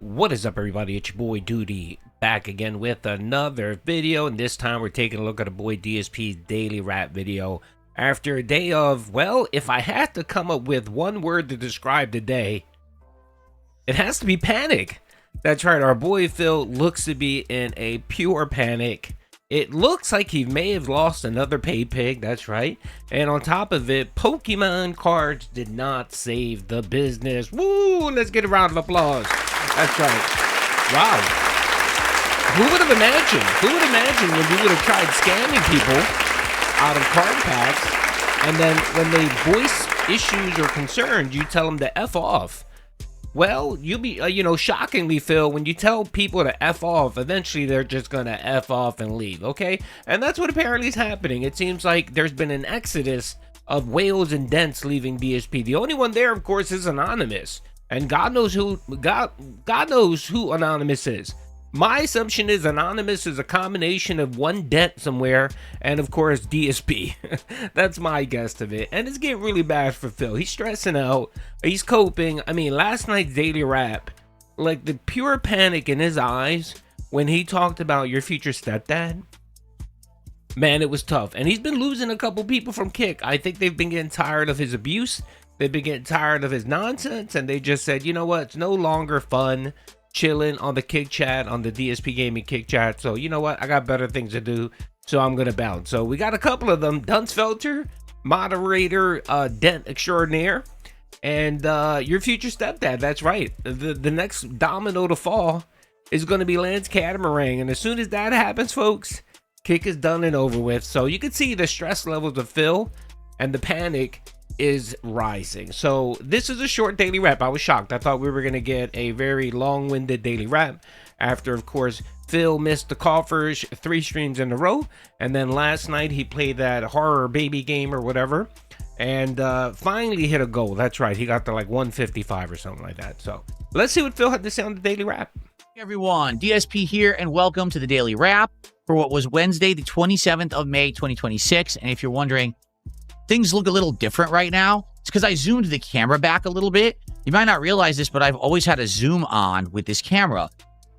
What is up, everybody? It's your boy Doody back again with another video, and this time we're taking a look at a boy DSP's daily rap video after a day of, well, if I had to come up with one word to describe the day, it has to be panic. That's right, our boy Phil looks to be in a pure panic. It looks like he may have lost another pay pig, that's right. And on top of it, Pokemon cards did not save the business. Woo! Let's get a round of applause. That's right. Wow. Who would have imagined? Who would imagine when you would have tried scamming people out of card packs, and then when they voice issues or concerns, you tell them to F off? Well, you'll be, shockingly, Phil, when you tell people to F off, eventually they're just going to F off and leave, okay? And that's what apparently is happening. It seems like there's been an exodus of whales and dents leaving DSP. The only one there, of course, is Anonymous. And God knows who Anonymous is. My assumption is Anonymous is a combination of one dent somewhere and, of course, DSP. That's my guess of it. And it's getting really bad for Phil. He's stressing out. He's coping. I mean, last night's daily rap, like the pure panic in his eyes when he talked about your future stepdad. Man, it was tough. And he's been losing a couple people from Kick. I think they've been getting tired of his abuse. They've been getting tired of his nonsense, and they just said, you know what, it's no longer fun chilling on the Kick chat, on the DSP Gaming Kick chat. So, you know what, I got better things to do, so I'm going to bounce. So we got a couple of them, Dunsfelter, moderator, Dent extraordinaire, and your future stepdad. That's right. The next domino to fall is going to be Lance Catamaran, and as soon as that happens, folks, Kick is done and over with. So you can see the stress levels of Phil and the panic is rising. So this is a short daily rap. I was shocked. I thought we were going to get a very long-winded daily rap after, of course, Phil missed the coffers 3 streams in a row, and then last night he played that horror baby game or whatever, and finally hit a goal. That's right, he got to like 155 or something like that. So let's see what Phil had to say on the daily rap. Hey everyone, DSP here, and welcome to the daily rap for what was Wednesday, the 27th of May 2026. And if you're wondering, things look a little different right now. It's because I zoomed the camera back a little bit. You might not realize this, but I've always had a zoom on with this camera.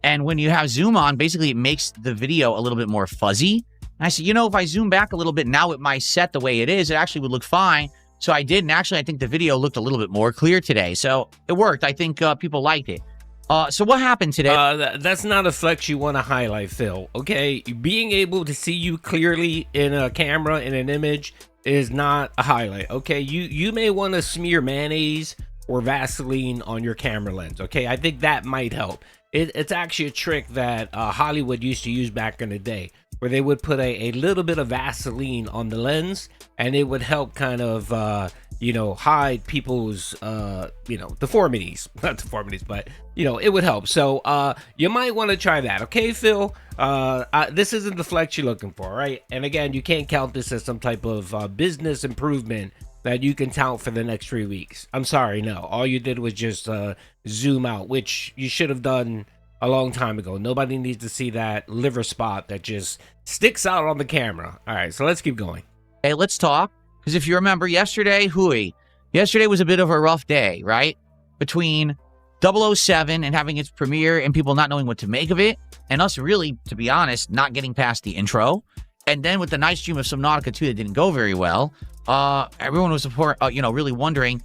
And when you have zoom on, basically it makes the video a little bit more fuzzy. And I said, if I zoom back a little bit now with my set the way it is, it actually would look fine. So I did, and actually I think the video looked a little bit more clear today. So it worked. I think people liked it. So what happened today? That's not a flex you want to highlight, Phil. Okay, being able to see you clearly in a camera, in an image, is not a highlight. Okay, you may want to smear mayonnaise or Vaseline on your camera lens. Okay, I think that might help. It's actually a trick that Hollywood used to use back in the day, where they would put a little bit of Vaseline on the lens, and it would help kind of hide people's deformities. Not deformities, but it would help. So you might want to try that. Okay, Phil, this isn't the flex you're looking for, right? And again, you can't count this as some type of business improvement that you can tout for the next 3 weeks. I'm sorry, no. All you did was just zoom out, which you should have done a long time ago. Nobody needs to see that liver spot that just sticks out on the camera. All right, so let's keep going. Hey, let's talk. Because if you remember yesterday, yesterday was a bit of a rough day, right? Between 007 and having its premiere and people not knowing what to make of it, and us really, to be honest, not getting past the intro. And then with the night stream of Subnautica 2 that didn't go very well, everyone was really wondering,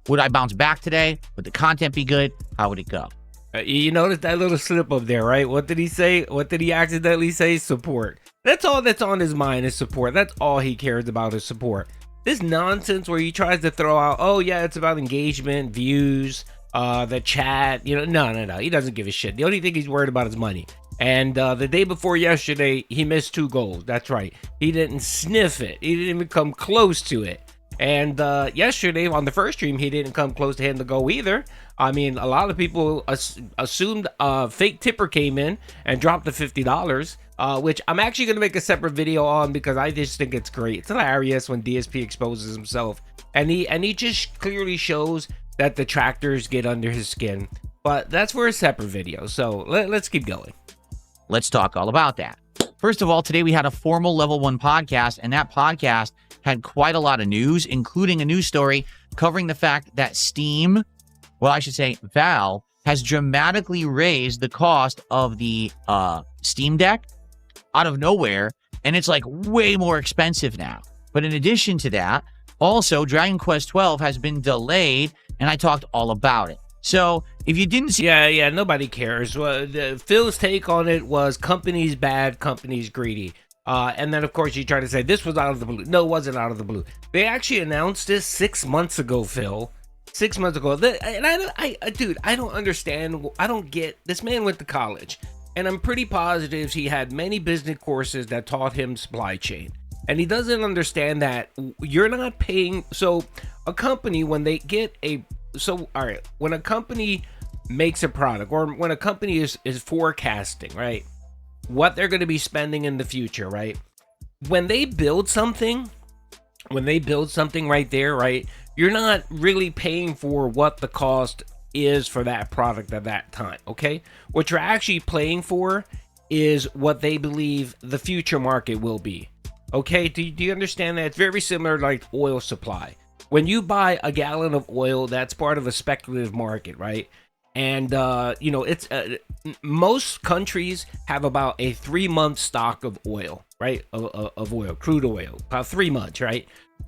would I bounce back today? Would the content be good? How would it go? You notice that little slip up there, right? What did he say? What did he accidentally say? Support. That's all that's on his mind is support. That's all he cares about is support. This nonsense where he tries to throw out, oh yeah, it's about engagement, views, the chat. No. He doesn't give a shit. The only thing he's worried about is money. And the day before yesterday, he missed 2 goals. That's right. He didn't sniff it. He didn't even come close to it. And yesterday on the first stream, he didn't come close to hitting the goal either. I mean, a lot of people assumed a fake tipper came in and dropped the $50, which I'm actually going to make a separate video on because I just think it's great. It's hilarious when DSP exposes himself. And he just clearly shows that the tractors get under his skin. But that's for a separate video. So let's keep going. Let's talk all about that. First of all, today we had a formal level 1 podcast, and that podcast had quite a lot of news, including a news story covering the fact that Steam, well, I should say Valve, has dramatically raised the cost of the Steam Deck out of nowhere, and it's like way more expensive now. But in addition to that, also Dragon Quest 12 has been delayed, and I talked all about it. So if you didn't see, yeah, nobody cares. Well, Phil's take on it was companies bad, companies greedy. And then, of course, you try to say this was out of the blue. No, it wasn't out of the blue. They actually announced this 6 months ago, Phil. 6 months ago. And dude, I don't understand. I don't get. This man went to college, and I'm pretty positive he had many business courses that taught him supply chain. And he doesn't understand that you're not paying. So a company, when they get a, so, all right, when a company makes a product, or when a company is forecasting, right, what they're going to be spending in the future, right? When they build something right there, right, you're not really paying for what the cost is for that product at that time, okay? What you're actually paying for is what they believe the future market will be, okay? Do you understand that? It's very similar like oil supply. When you buy a gallon of oil, that's part of a speculative market, right? And, it's most countries have about a 3-month stock of oil, right? Of oil, crude oil, about 3 months, right?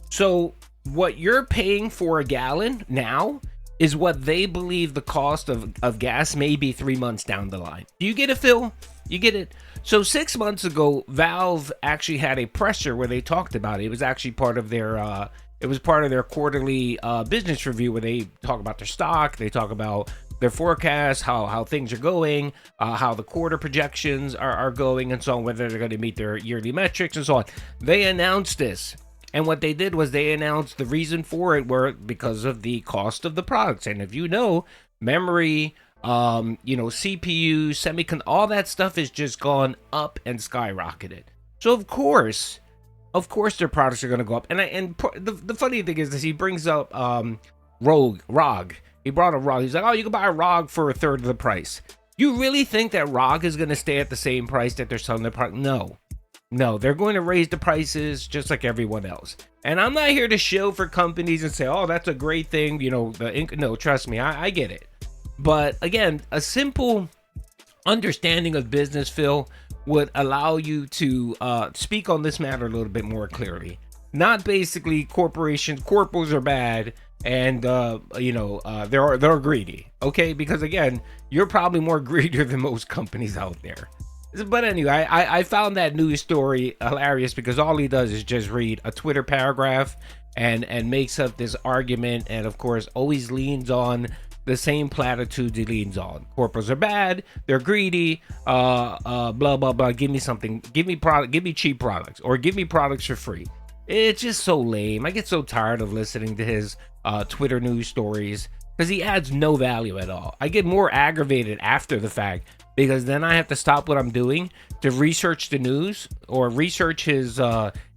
So what you're paying for a gallon now is what they believe the cost of gas may be 3 months down the line. Do you get it, Phil? You get it? So 6 months ago, Valve actually had a presser where they talked about it. It was actually part of their quarterly business review, where they talk about their stock, they talk about their forecasts, how things are going, how the quarter projections are going, and so on, whether they're going to meet their yearly metrics and so on. They announced this, and what they did was they announced the reason for it were because of the cost of the products. And if you know, memory, CPU, semiconductor, all that stuff has just gone up and skyrocketed. So of course their products are going to go up. And the funny thing is he brings up ROG. He brought a ROG. He's like, oh, you can buy a ROG for a third of the price. You really think that ROG is going to stay at the same price that they're selling their product? No, they're going to raise the prices just like everyone else. And I'm not here to show for companies and say, oh, that's a great thing. No, trust me, I get it. But again, a simple understanding of business, Phil, would allow you to speak on this matter a little bit more clearly. Not basically corporals are bad, and they're greedy, okay? Because again, you're probably more greedier than most companies out there. But anyway, I found that news story hilarious because all he does is just read a Twitter paragraph and makes up this argument, and of course always leans on the same platitudes he leans on. Corporals are bad, they're greedy, blah blah blah. Give me something, give me cheap products, or give me products for free. It's just so lame. I get so tired of listening to his Twitter news stories because he adds no value at all. I get more aggravated after the fact because then I have to stop what I'm doing to research the news or research his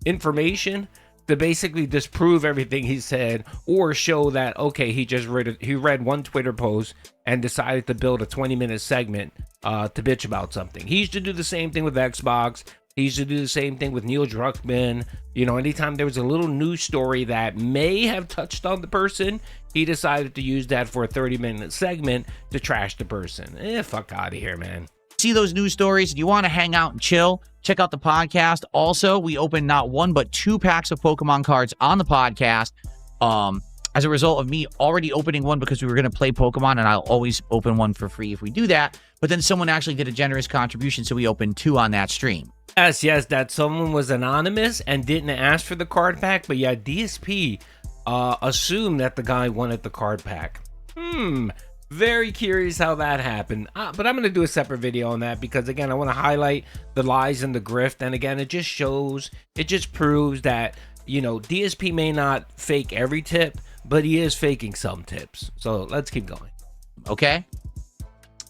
information to basically disprove everything he said, or show that, okay, he read one Twitter post and decided to build a 20-minute segment to bitch about something. He used to do the same thing with Xbox. He used to do the same thing with Neil Druckmann. Anytime there was a little news story that may have touched on the person, he decided to use that for a 30-minute segment to trash the person. Fuck out of here, man. See those news stories and you want to hang out and chill, check out the podcast. Also, we opened not 1 but 2 packs of Pokemon cards on the podcast as a result of me already opening one because we were going to play Pokemon, and I'll always open one for free if we do that. But then someone actually did a generous contribution, so we opened 2 on that stream. Yes, that someone was anonymous and didn't ask for the card pack, but yeah, DSP assumed that the guy wanted the card pack. Very curious how that happened, but I'm going to do a separate video on that because, again, I want to highlight the lies and the grift, and again, it just proves that, DSP may not fake every tip, but he is faking some tips. So let's keep going. Okay.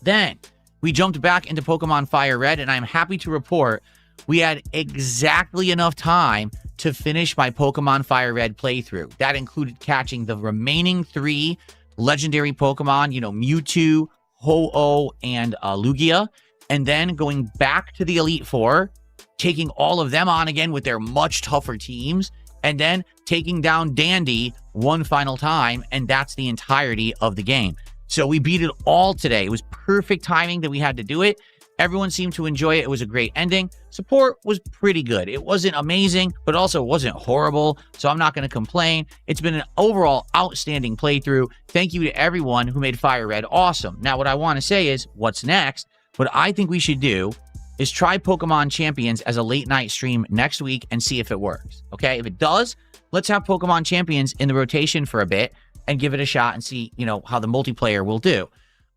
Then we jumped back into Pokemon Fire Red, and I'm happy to report we had exactly enough time to finish my Pokemon Fire Red playthrough. That included catching the remaining 3 legendary Pokemon, Mewtwo, Ho-Oh, and Lugia, and then going back to the Elite Four, taking all of them on again with their much tougher teams, and then taking down Dandy one final time, and that's the entirety of the game. So we beat it all today. It was perfect timing that we had to do it. Everyone seemed to enjoy it. It was a great ending. Support was pretty good. It wasn't amazing, but also wasn't horrible. So I'm not going to complain. It's been an overall outstanding playthrough. Thank you to everyone who made Fire Red awesome. Now, what I want to say is, what's next? What I think we should do is try Pokemon Champions as a late night stream next week and see if it works. Okay? If it does, let's have Pokemon Champions in the rotation for a bit and give it a shot and see, how the multiplayer will do.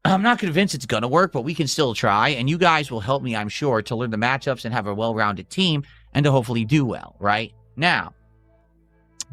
I'm not convinced it's going to work, but we can still try. And you guys will help me, I'm sure, to learn the matchups and have a well-rounded team and to hopefully do well, right? Now,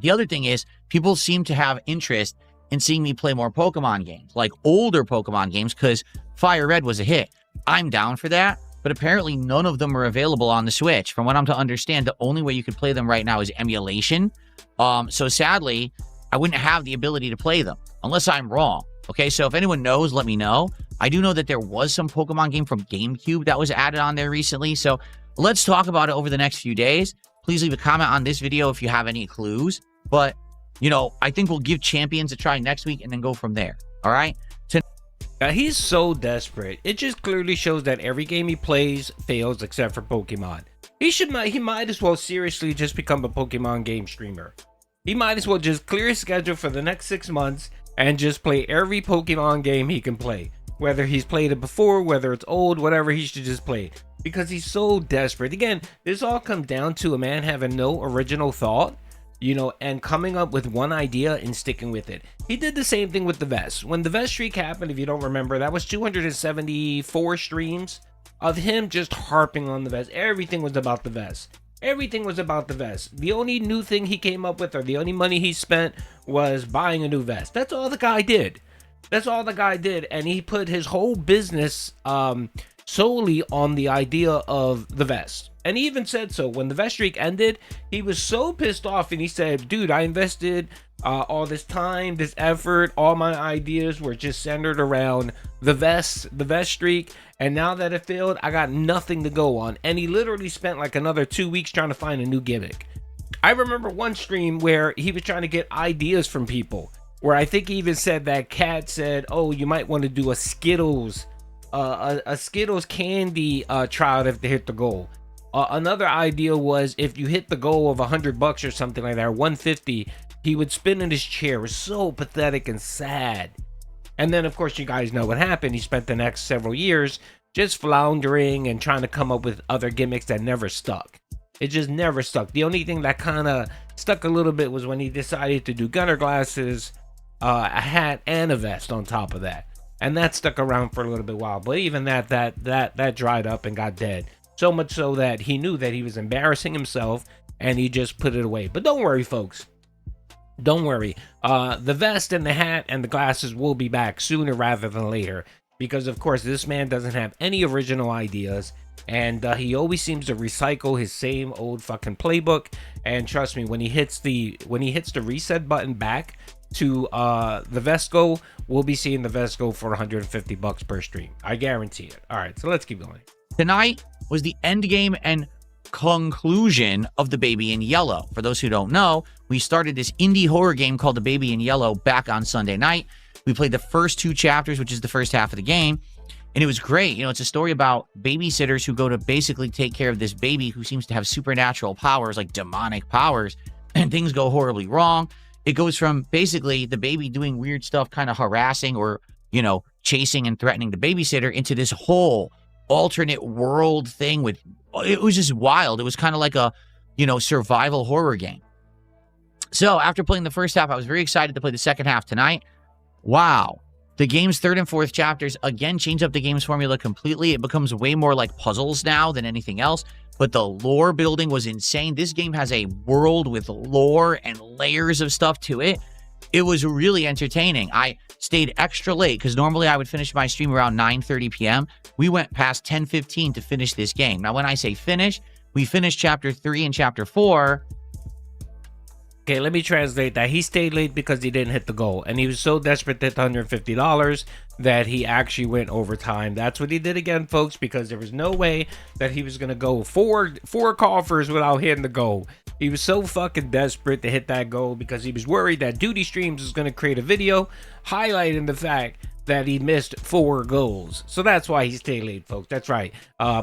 the other thing is people seem to have interest in seeing me play more Pokemon games, like older Pokemon games, because Fire Red was a hit. I'm down for that, but apparently none of them are available on the Switch. From what I'm to understand, the only way you can play them right now is emulation. So sadly, I wouldn't have the ability to play them unless I'm wrong. Okay, so if anyone knows, let me know. I do know that there was some Pokemon game from GameCube that was added on there recently. So let's talk about it over the next few days. Please leave a comment on this video if you have any clues. But, I think we'll give Champions a try next week and then go from there. All right? He's so desperate. It just clearly shows that every game he plays fails except for Pokemon. He might as well seriously just become a Pokemon game streamer. He might as well just clear his schedule for the next 6 months and just play every Pokemon game he can play. Whether he's played it before, whether it's old, whatever, he should just play it. Because he's so desperate. Again, this all comes down to a man having no original thought, and coming up with one idea and sticking with it. He did the same thing with the vest. When the vest streak happened, if you don't remember, that was 274 streams of him just harping on the vest. Everything was about the vest. Everything was about the vest. The only new thing he came up with, or the only money he spent, was buying a new vest. That's all the guy did. And he put his whole business solely on the idea of the vest. And he even said so. When the vest streak ended, he was so pissed off, and he said, dude, I invested all this time, this effort, all my ideas were just centered around the vest streak, and now that it failed, I got nothing to go on. And he literally spent like another 2 weeks trying to find a new gimmick. I remember one stream where he was trying to get ideas from people, where I think he even said that Cat said, oh, you might want to do a Skittles candy trial if they hit the goal. Another idea was if you hit the goal of $100 or something like that, or 150, he would spin in his chair. It was so pathetic and sad. And then, of course, you guys know what happened. He spent the next several years just floundering and trying to come up with other gimmicks that never stuck. It just never stuck. The only thing that kind of stuck a little bit was when he decided to do gunner glasses, a hat, and a vest on top of that. And that stuck around for a little bit while. But even that dried up and got dead. So much so that he knew that he was embarrassing himself, and he just put it away. But don't worry, folks. Don't worry. The vest and the hat and the glasses will be back sooner rather than later. Because, of course, this man doesn't have any original ideas. And he always seems to recycle his same old fucking playbook. And trust me, when he hits the reset button back to the Vesco, we'll be seeing the Vesco for $150 per stream. I guarantee it. All right, so let's keep going. Tonight was the end game and conclusion of The Baby in Yellow. For those who don't know, we started this indie horror game called The Baby in Yellow back on Sunday night. We played the first 2 chapters, which is the first half of the game, and it was great. It's a story about babysitters who go to basically take care of this baby who seems to have supernatural powers, like demonic powers, and things go horribly wrong. It goes from basically the baby doing weird stuff, kind of harassing or, chasing and threatening the babysitter, into this whole alternate world thing with, it was just wild. It was kind of like a, survival horror game. So after playing the first half, I was very excited to play the second half tonight. Wow. The game's 3rd and 4th chapters, again, change up the game's formula completely. It becomes way more like puzzles now than anything else. But the lore building was insane. This game has a world with lore and layers of stuff to it. It was really entertaining. I stayed extra late because normally I would finish my stream around 9:30 p.m. We went past 10:15 to finish this game. Now, when I say finish, we finished chapter 3 and chapter 4. Okay, let me translate that. He stayed late because he didn't hit the goal, and he was so desperate to hit $150 that he actually went overtime. That's what he did again, folks, because there was no way that he was going to go four coffers without hitting the goal. He was so fucking desperate to hit that goal because he was worried that Doody Streams was going to create a video highlighting the fact that he missed 4 goals. So that's why he stayed late, folks. That's right.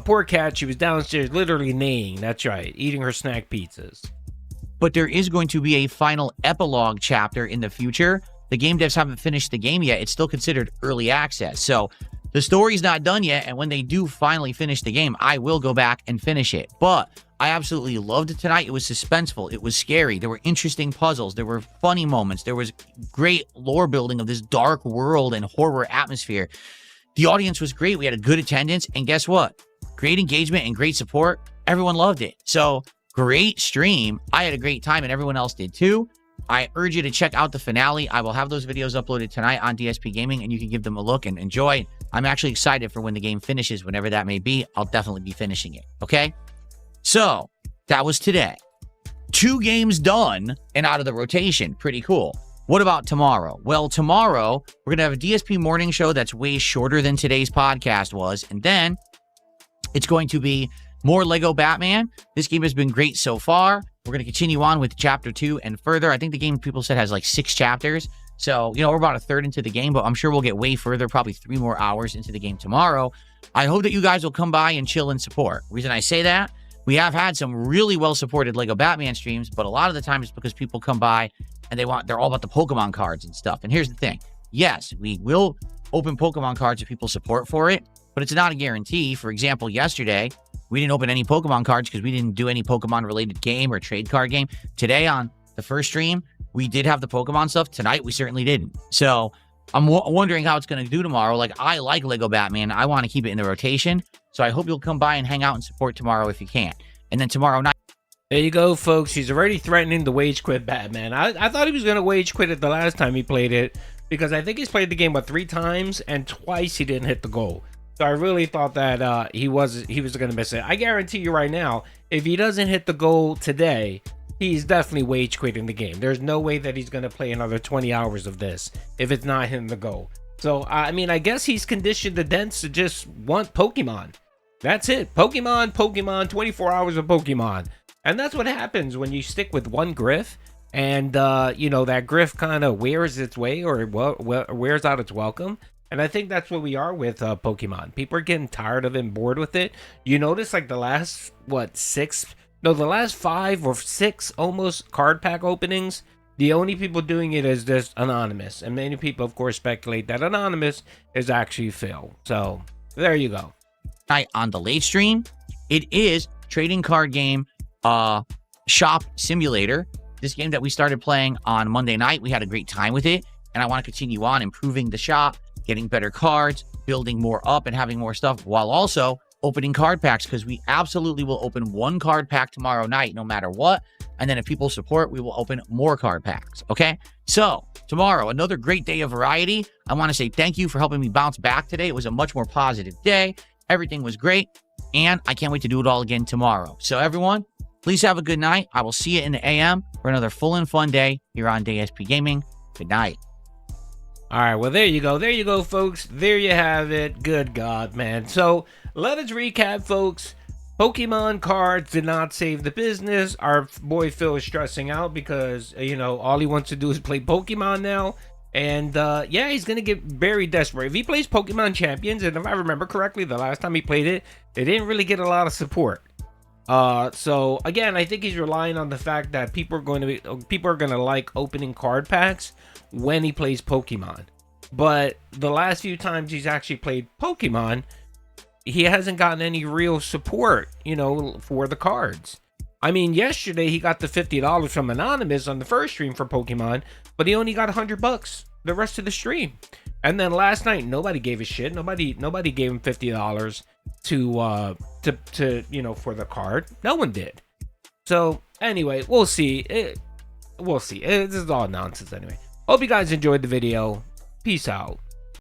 Poor cat, she was downstairs literally neighing. That's right, eating her snack pizzas. But there is going to be a final epilogue chapter in the future. The game devs haven't finished the game yet. It's still considered early access. So the story's not done yet, and when they do finally finish the game, I will go back and finish it. But I absolutely loved it tonight. It was suspenseful. It was scary. There were interesting puzzles. There were funny moments. There was great lore building of this dark world and horror atmosphere. The audience was great. We had a good attendance, and guess what? Great engagement and great support. Everyone loved it. So great stream. I had a great time, and everyone else did too. I urge you to check out the finale. I will have those videos uploaded tonight on DSP Gaming, and you can give them a look and enjoy. I'm actually excited for when the game finishes, whenever that may be. I'll definitely be finishing it, okay? So, that was today. 2 games done and out of the rotation. Pretty cool. What about tomorrow? Well, tomorrow, we're going to have a DSP morning show that's way shorter than today's podcast was, and then it's going to be more Lego Batman. This game has been great so far. We're going to continue on with Chapter 2 and further. I think the game, people said, has like 6 chapters. So, we're about a third into the game, but I'm sure we'll get way further, probably 3 more hours into the game tomorrow. I hope that you guys will come by and chill and support. The reason I say that, we have had some really well-supported Lego Batman streams, but a lot of the time it's because people come by and they're all about the Pokemon cards and stuff. And here's the thing. Yes, we will open Pokemon cards if people support for it, but it's not a guarantee. For example, yesterday, we didn't open any Pokemon cards because we didn't do any Pokemon-related game or trade card game. Today on the first stream, we did have the Pokemon stuff. Tonight, we certainly didn't. So I'm wondering how it's going to do tomorrow. Like, I like Lego Batman. I want to keep it in the rotation. So I hope you'll come by and hang out and support tomorrow if you can. And then tomorrow night. There you go, folks. He's already threatening to wage quit Batman. I thought he was going to wage quit it the last time he played it, because I think he's played the game, 3 times, and twice he didn't hit the goal. So I really thought that he was going to miss it. I guarantee you right now, if he doesn't hit the goal today, he's definitely wage quitting the game. There's no way that he's going to play another 20 hours of this if it's not hitting the goal. So, I mean, I guess he's conditioned the Dents to just want Pokemon. That's it. Pokemon, 24 hours of Pokemon. And that's what happens when you stick with one Grift, and, that Grift kind of wears its way, or wears out its welcome. And I think that's what we are with Pokemon. People are getting tired of it and bored with it. You notice, like, the last, the last 5 or 6 almost card pack openings, the only people doing it is just Anonymous. And many people, of course, speculate that Anonymous is actually Phil. So, there you go. On the late stream, it is trading card game Shop Simulator. This game that we started playing on Monday night. We had a great time with it. And I want to continue on improving the shop, getting better cards, building more up, and having more stuff, while also opening card packs, because we absolutely will open 1 card pack tomorrow night, no matter what. And then if people support, we will open more card packs, okay? So, tomorrow, another great day of variety. I want to say thank you for helping me bounce back today. It was a much more positive day. Everything was great, and I can't wait to do it all again tomorrow. So, everyone, please have a good night. I will see you in the AM for another full and fun day here on DSP Gaming. Good night. All right, well, there you go, folks. There you have it. Good God, man. So, let us recap, folks. Pokemon cards did not save the business. Our boy Phil is stressing out because, all he wants to do is play Pokemon now. And, yeah, he's going to get very desperate. If he plays Pokemon Champions, and if I remember correctly, the last time he played it, they didn't really get a lot of support. So, again, I think he's relying on the fact that people are going to like opening card packs when he plays Pokemon. But the last few times he's actually played Pokemon, he hasn't gotten any real support, for the cards. I mean, yesterday he got the $50 from Anonymous on the first stream for Pokemon, but he only got $100 the rest of the stream. And then last night, nobody gave a shit. Nobody gave him $50 to for the card. No one did. So anyway, we'll see. We'll see. This is all nonsense anyway. Hope you guys enjoyed the video. Peace out.